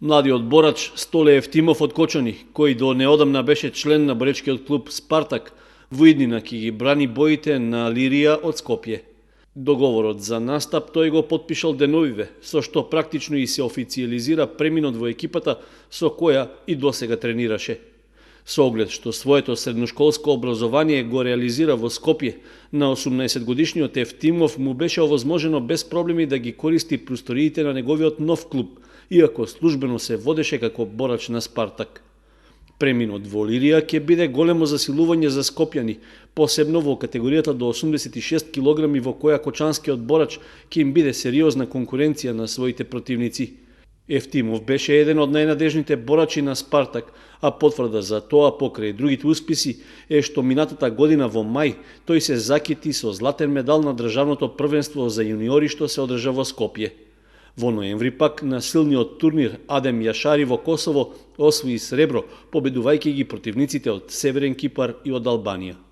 Младиот борач Столе Евтимов од Кочани, кој до неодамна беше член на боречкиот клуб Спартак, во иднина ќе ги брани боите на Лирија од Скопје. Договорот за настап тој го потпишал деновиве, со што практично и се официализира преминот во екипата со која и досега тренираше. Со оглед што своето средношколско образование го реализира во Скопје, на 18-годишниот Евтимов му беше овозможено без проблеми да ги користи просториите на неговиот нов клуб, иако службено се водеше како борач на Спартак. Преминот во Лирија ќе биде големо засилување за скопјани, посебно во категоријата до 86 килограми во која кочанскиот борач ќе им биде сериозна конкуренција на своите противници. Евтимов беше еден од најнадежните борачи на Спартак, а потврда за тоа покрај другите успеси е што минатата година во мај тој се закити со златен медал на државното првенство за јуниори што се одржа во Скопје. Во ноември пак на силниот турнир Адем Јашари во Косово освои сребро, победувајќи ги противниците од Северен Кипар и од Албанија.